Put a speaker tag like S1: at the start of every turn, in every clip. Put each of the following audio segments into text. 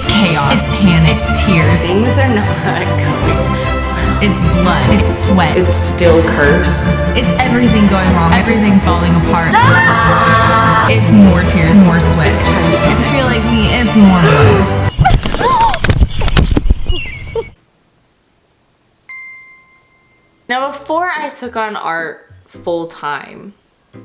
S1: It's chaos. It's panic. It's tears.
S2: Things are not going well.
S1: It's blood. It's sweat.
S2: It's still cursed.
S1: It's everything going wrong. Everything falling apart. It's more tears, more sweat. If you're like me, it's more blood.
S2: Now, before I took on art full time,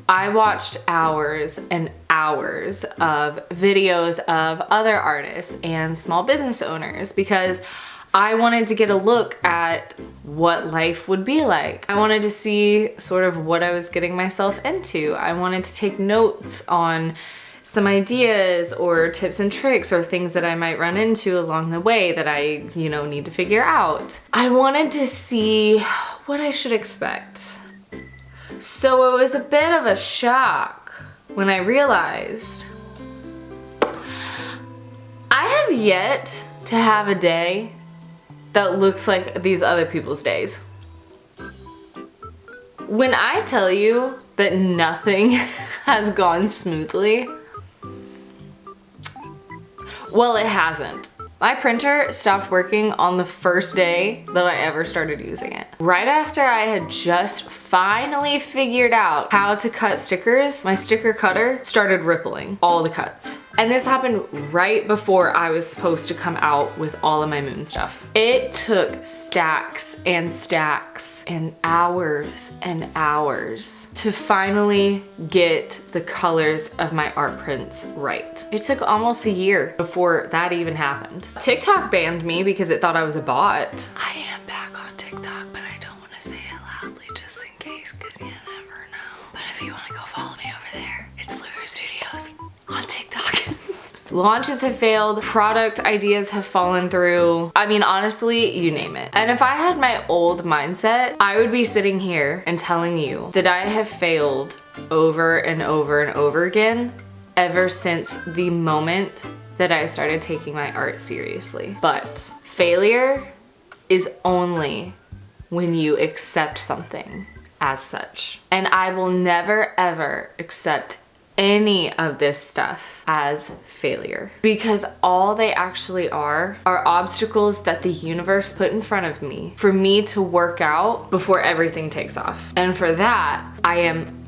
S2: I watched hours and hours of videos of other artists and small business owners because I wanted to get a look at what life would be like. I wanted to see sort of what I was getting myself into. I wanted to take notes on some ideas or tips and tricks or things that I might run into along the way that I, need to figure out. I wanted to see what I should expect. So it was a bit of a shock when I realized I have yet to have a day that looks like these other people's days. When I tell you that nothing has gone smoothly, well, it hasn't. My printer stopped working on the first day that I ever started using it. Right after I had just finally figured out how to cut stickers, my sticker cutter started rippling all the cuts. And this happened right before I was supposed to come out with all of my moon stuff. It took stacks and stacks and hours to finally get the colors of my art prints right. It took almost a year before that even happened. TikTok banned me because it thought I was a bot. I am back on TikTok, but I don't want to say it loudly just in case, because you never know. But if you want to go follow me over there, it's luru.studios on TikTok. Launches have failed, product ideas have fallen through. I mean, honestly, you name it. And if I had my old mindset, I would be sitting here and telling you that I have failed over and over and over again ever since the moment that I started taking my art seriously. But failure is only when you accept something as such. And I will never ever accept any of this stuff as failure, because all they actually are obstacles that the universe put in front of me for me to work out before everything takes off. And for that, I am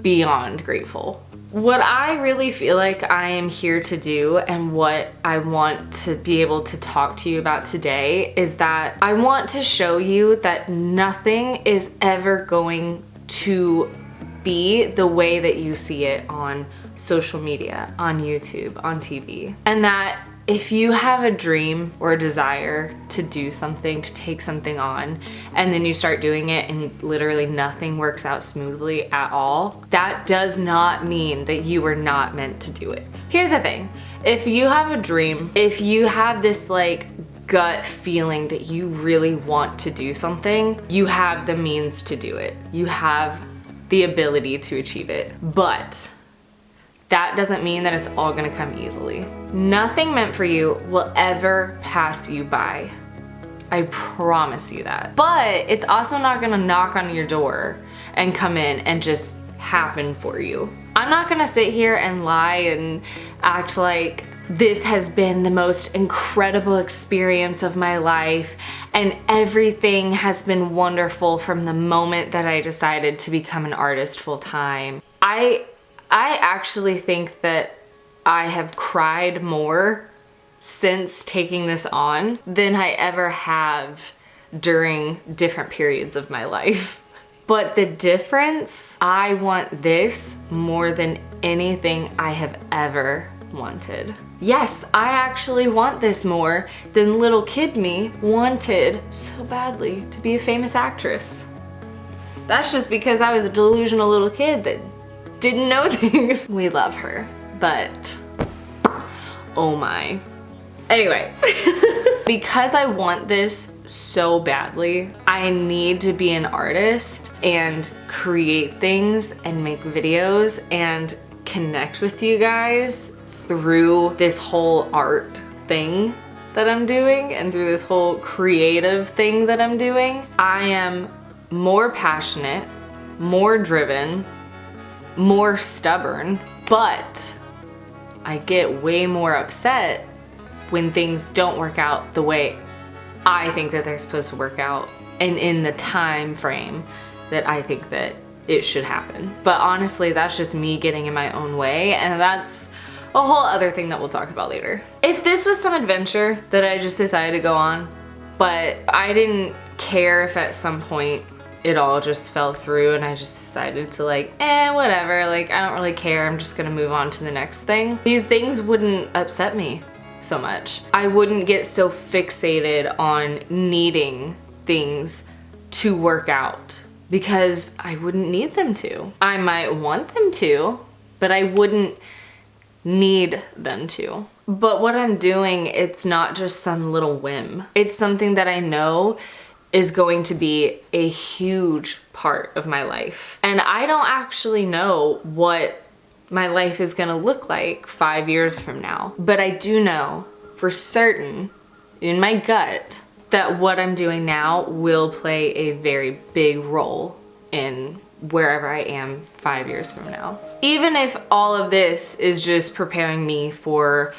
S2: beyond grateful. What I really feel like I am here to do and what I want to be able to talk to you about today is that I want to show you that nothing is ever going to be the way that you see it on social media, on YouTube, on TV. And that if you have a dream or a desire to do something, to take something on, and then you start doing it and literally nothing works out smoothly at all, that does not mean that you were not meant to do it. Here's the thing. If you have a dream, if you have this gut feeling that you really want to do something, you have the means to do it. You have the ability to achieve it. But that doesn't mean that it's all gonna come easily. Nothing meant for you will ever pass you by. I promise you that. But it's also not gonna knock on your door and come in and just happen for you. I'm not gonna sit here and lie and act like this has been the most incredible experience of my life and everything has been wonderful from the moment that I decided to become an artist full time. I actually think that I have cried more since taking this on than I ever have during different periods of my life. But the difference, I want this more than anything I have ever wanted. Yes, I actually want this more than little kid me wanted so badly to be a famous actress. That's just because I was a delusional little kid that didn't know things. We love her, but oh my. Anyway, because I want this so badly, I need to be an artist and create things and make videos and connect with you guys through this whole art thing that I'm doing and through this whole creative thing that I'm doing. I am more passionate, more driven, more stubborn, but I get way more upset when things don't work out the way I think that they're supposed to work out and in the time frame that I think that it should happen. But honestly, that's just me getting in my own way, and that's a whole other thing that we'll talk about later. If this was some adventure that I just decided to go on, but I didn't care if at some point it all just fell through and I just decided to like, whatever, like I don't really care, I'm just gonna move on to the next thing, these things wouldn't upset me so much. I wouldn't get so fixated on needing things to work out because I wouldn't need them to. I might want them to, but I wouldn't need them to. But what I'm doing, it's not just some little whim. It's something that I know is going to be a huge part of my life. And I don't actually know what my life is gonna look like 5 years from now. But I do know for certain in my gut that what I'm doing now will play a very big role in wherever I am 5 years from now. Even if all of this is just preparing me for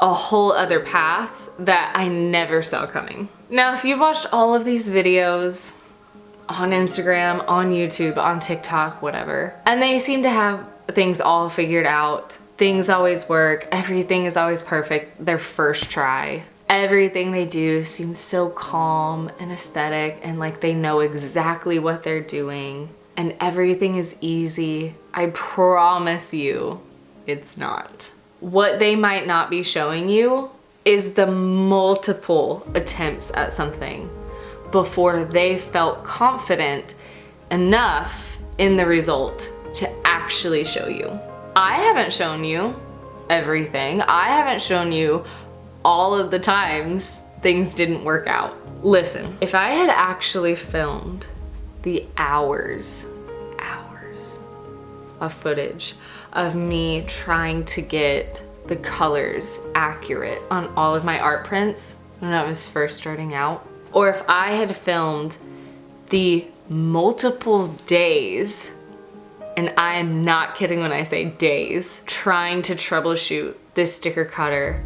S2: a whole other path that I never saw coming. Now, if you've watched all of these videos on Instagram, on YouTube, on TikTok, whatever, and they seem to have things all figured out, things always work, everything is always perfect, their first try, everything they do seems so calm and aesthetic and like they know exactly what they're doing and everything is easy, I promise you it's not. What they might not be showing you is the multiple attempts at something before they felt confident enough in the result to actually show you. I haven't shown you everything. I haven't shown you all of the times things didn't work out. Listen, if I had actually filmed the hours of footage of me trying to get the colors accurate on all of my art prints when I was first starting out, or if I had filmed the multiple days, and I am not kidding when I say days, trying to troubleshoot this sticker cutter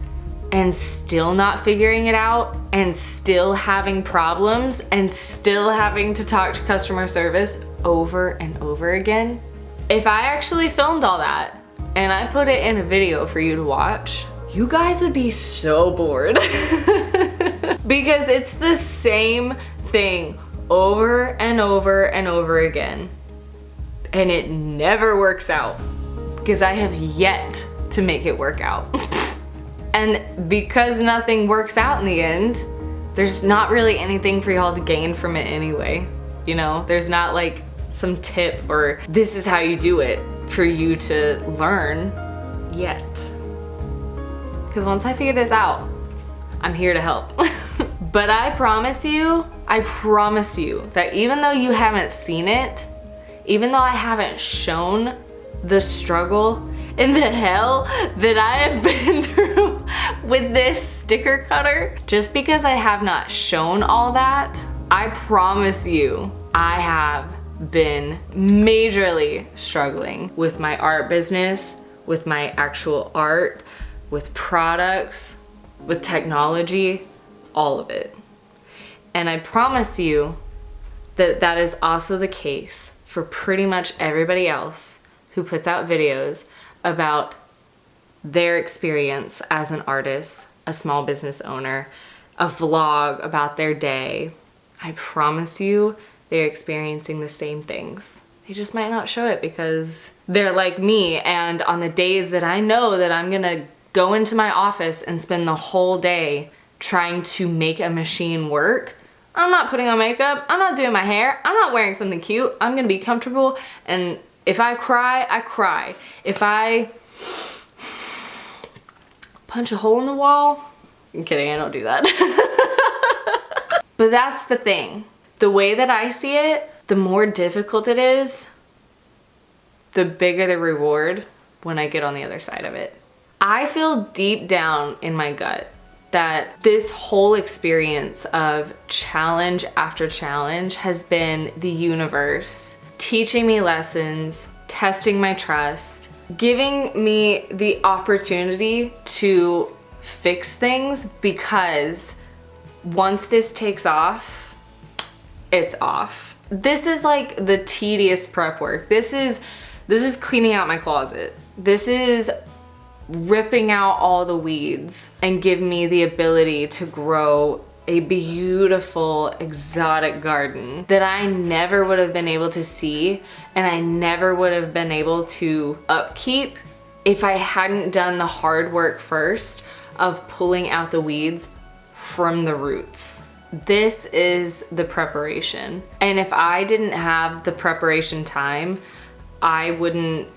S2: and still not figuring it out and still having problems and still having to talk to customer service over and over again. If I actually filmed all that and I put it in a video for you to watch, you guys would be so bored because it's the same thing over and over and over again. And it never works out because I have yet to make it work out. And because nothing works out in the end, there's not really anything for y'all to gain from it anyway. You know, there's not like some tip or this is how you do it for you to learn yet. Because once I figure this out, I'm here to help. But I promise you that even though you haven't seen it, even though I haven't shown the struggle and the hell that I have been through with this sticker cutter, just because I have not shown all that, I promise you I have been majorly struggling with my art business, with my actual art, with products, with technology, all of it. And I promise you that that is also the case for pretty much everybody else who puts out videos about their experience as an artist, a small business owner, a vlog about their day. I promise you they're experiencing the same things. They just might not show it because they're like me, and on the days that I know that I'm gonna go into my office and spend the whole day trying to make a machine work, I'm not putting on makeup, I'm not doing my hair, I'm not wearing something cute, I'm gonna be comfortable, and if I cry, I cry. If I punch a hole in the wall, I'm kidding, I don't do that. But that's the thing. The way that I see it, the more difficult it is, the bigger the reward when I get on the other side of it. I feel deep down in my gut that this whole experience of challenge after challenge has been the universe teaching me lessons, testing my trust, giving me the opportunity to fix things, because once this takes off, it's off. This is like the tedious prep work. This is cleaning out my closet. This is ripping out all the weeds and give me the ability to grow a beautiful exotic garden that I never would have been able to see, and I never would have been able to upkeep if I hadn't done the hard work first of pulling out the weeds from the roots. This is the preparation. And if I didn't have the preparation time, I wouldn't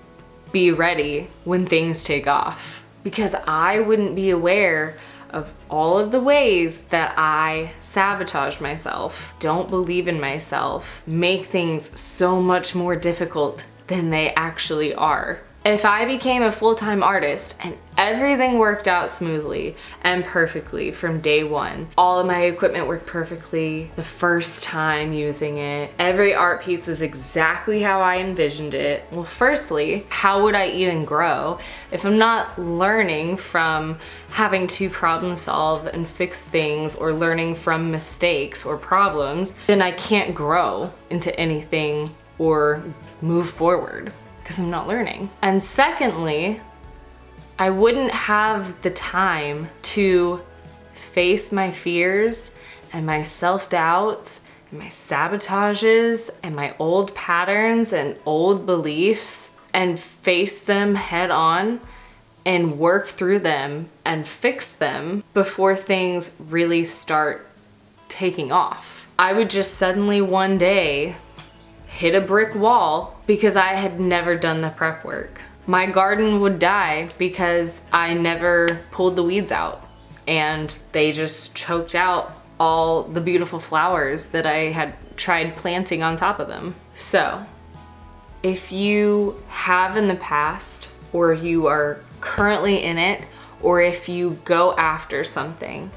S2: be ready when things take off, because I wouldn't be aware of all of the ways that I sabotage myself, don't believe in myself, make things so much more difficult than they actually are. If I became a full-time artist and everything worked out smoothly and perfectly from day one, all of my equipment worked perfectly the first time using it, every art piece was exactly how I envisioned it, well, firstly, how would I even grow if I'm not learning from having to problem solve and fix things, or learning from mistakes or problems? Then I can't grow into anything or move forward, because I'm not learning. And secondly, I wouldn't have the time to face my fears and my self-doubts and my sabotages and my old patterns and old beliefs, and face them head on and work through them and fix them before things really start taking off. I would just suddenly one day hit a brick wall because I had never done the prep work. My garden would die because I never pulled the weeds out, and they just choked out all the beautiful flowers that I had tried planting on top of them. So, if you have in the past, or you are currently in it, or if you go after something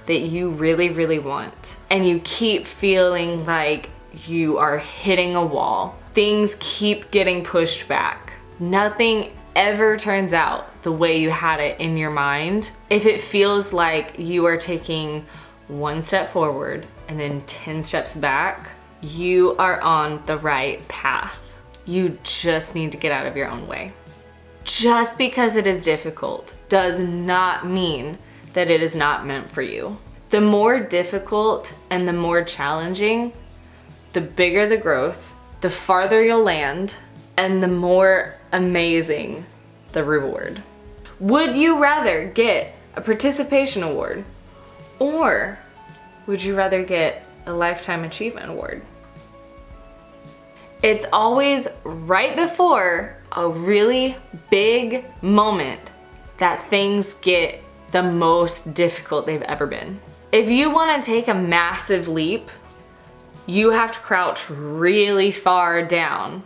S2: that you really, really want, and you keep feeling like you are hitting a wall, things keep getting pushed back, nothing ever turns out the way you had it in your mind, if it feels like you are taking one step forward and then 10 steps back, you are on the right path. You just need to get out of your own way. Just because it is difficult does not mean that it is not meant for you. The more difficult and the more challenging, the bigger the growth, the farther you'll land, and the more amazing the reward. Would you rather get a participation award, or would you rather get a lifetime achievement award? It's always right before a really big moment that things get the most difficult they've ever been. If you want to take a massive leap, you have to crouch really far down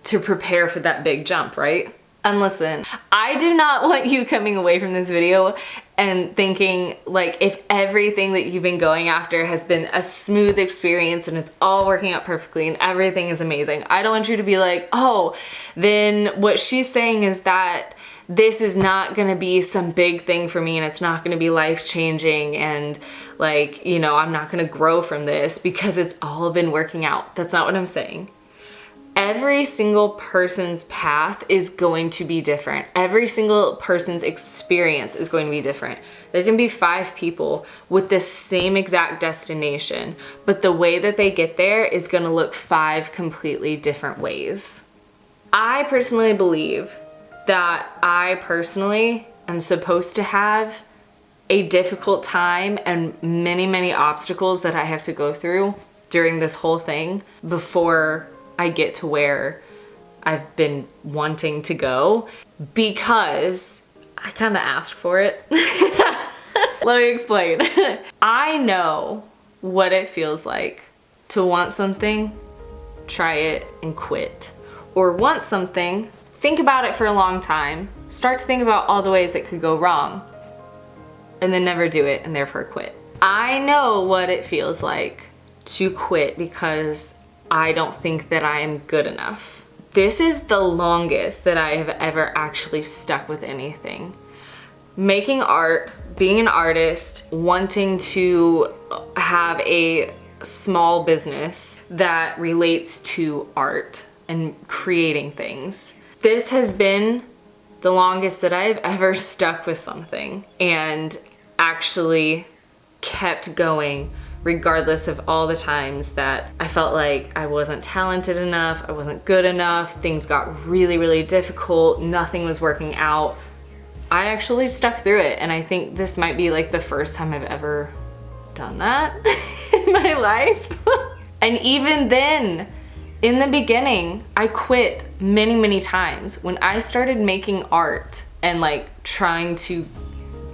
S2: to prepare for that big jump, right? And listen, I do not want you coming away from this video and thinking like if everything that you've been going after has been a smooth experience and it's all working out perfectly and everything is amazing. I don't want you to be like, oh, then what she's saying is that this is not gonna be some big thing for me and it's not gonna be life-changing and like, you know, I'm not gonna grow from this because it's all been working out. That's not what I'm saying. Every single person's path is going to be different. Every single person's experience is going to be different. There can be 5 people with the same exact destination, but the way that they get there is gonna look 5 completely different ways. I personally believe that I personally am supposed to have a difficult time and many, many obstacles that I have to go through during this whole thing before I get to where I've been wanting to go, because I kind of asked for it. Let me explain. I know what it feels like to want something, try it, and quit. Or want something, think about it for a long time, start to think about all the ways it could go wrong, and then never do it and therefore quit. I know what it feels like to quit because I don't think that I am good enough. This is the longest that I have ever actually stuck with anything. making art, being an artist, wanting to have a small business that relates to art and creating things. This has been the longest that I've ever stuck with something and actually kept going regardless of all the times that I felt like I wasn't talented enough, I wasn't good enough, things got really, really difficult, nothing was working out. I actually stuck through it, and I think this might be like the first time I've ever done that in my life. And even then, in the beginning, I quit many, many times. When I started making art and like trying to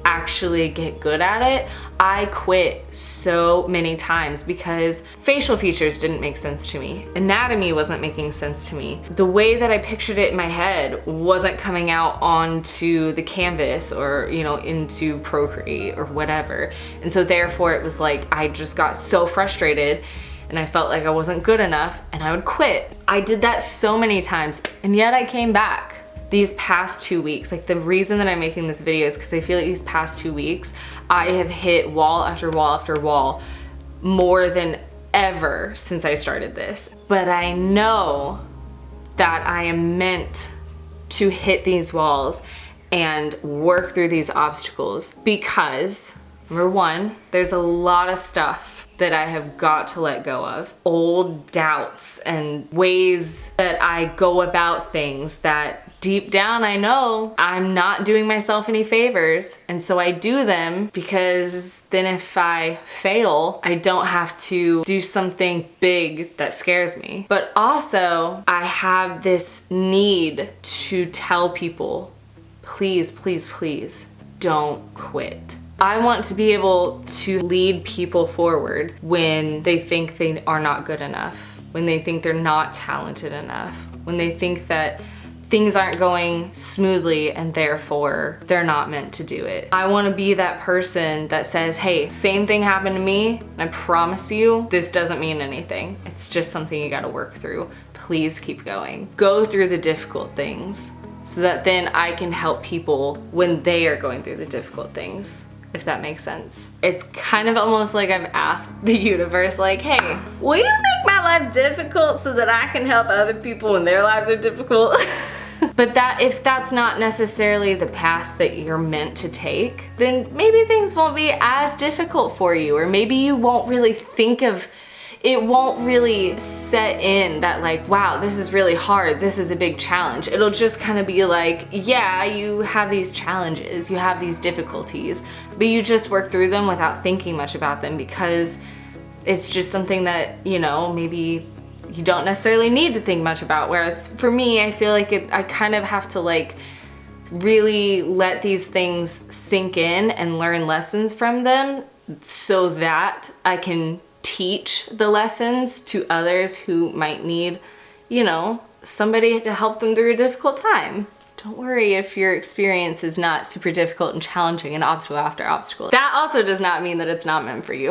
S2: actually get good at it, I quit so many times because facial features didn't make sense to me. Anatomy wasn't making sense to me. The way that I pictured it in my head wasn't coming out onto the canvas or, you know, into Procreate or whatever. And so therefore it was like, I just got so frustrated and I felt like I wasn't good enough and I would quit. I did that so many times, and yet I came back. These past 2 weeks, like the reason that I'm making this video is because I feel like these past 2 weeks, I have hit wall after wall after wall more than ever since I started this. But I know that I am meant to hit these walls and work through these obstacles because, number one, there's a lot of stuff that I have got to let go of. Old doubts and ways that I go about things that deep down I know I'm not doing myself any favors, and so I do them because then if I fail, I don't have to do something big that scares me. But also, I have this need to tell people, please, please, please, don't quit. I want to be able to lead people forward when they think they are not good enough, when they think they're not talented enough, when they think that things aren't going smoothly and therefore they're not meant to do it. I want to be that person that says, hey, same thing happened to me, and I promise you this doesn't mean anything. It's just something you got to work through. Please keep going. Go through the difficult things so that then I can help people when they are going through the difficult things, if that makes sense. It's kind of almost like I've asked the universe, like, hey, will you make my life difficult so that I can help other people when their lives are difficult? But that if that's not necessarily the path that you're meant to take, then maybe things won't be as difficult for you, or maybe you won't really think of, it won't really set in that like, wow, this is really hard, this is a big challenge. It'll just kind of be like, yeah, you have these challenges, you have these difficulties, but you just work through them without thinking much about them because it's just something that, you know, maybe you don't necessarily need to think much about. Whereas for me, I feel like I kind of have to like really let these things sink in and learn lessons from them so that I can teach the lessons to others who might need, you know, somebody to help them through a difficult time. Don't worry if your experience is not super difficult and challenging and obstacle after obstacle. That also does not mean that it's not meant for you.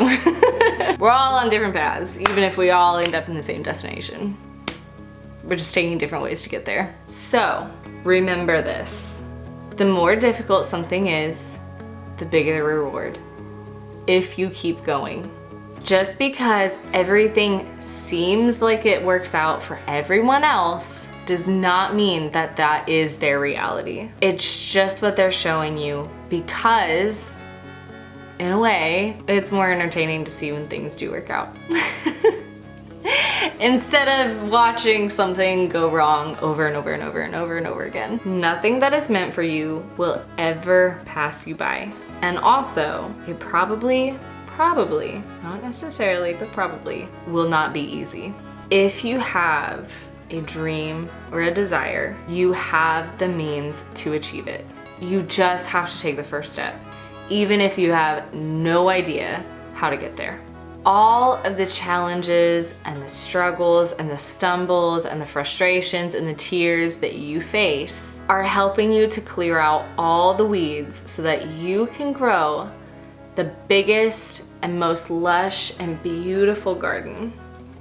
S2: We're all on different paths, even if we all end up in the same destination. We're just taking different ways to get there. So, remember this. The more difficult something is, the bigger the reward. If you keep going. Just because everything seems like it works out for everyone else does not mean that that is their reality. It's just what they're showing you because, in a way, it's more entertaining to see when things do work out. Instead of watching something go wrong over and over and over and over and over again. Nothing that is meant for you will ever pass you by. And also, it probably, not necessarily, but probably, will not be easy. If you have a dream or a desire, you have the means to achieve it. You just have to take the first step, even if you have no idea how to get there. All of the challenges and the struggles and the stumbles and the frustrations and the tears that you face are helping you to clear out all the weeds so that you can grow the biggest and most lush and beautiful garden.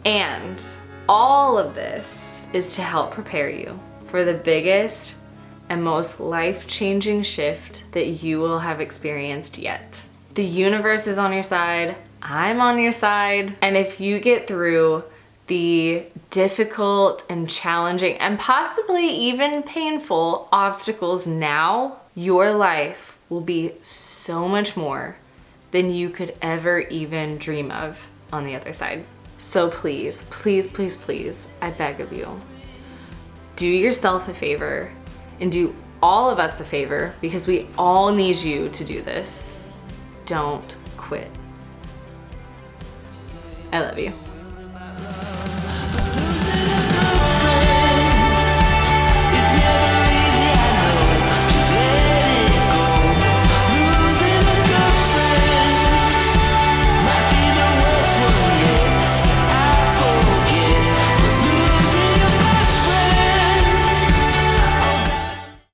S2: And all of this is to help prepare you for the biggest and most life-changing shift that you will have experienced yet. The universe is on your side. I'm on your side. And if you get through the difficult and challenging and possibly even painful obstacles now, your life will be so much more than you could ever even dream of on the other side. So please, please, please, please, I beg of you, do yourself a favor and do all of us a favor, because we all need you to do this. Don't quit. I love you.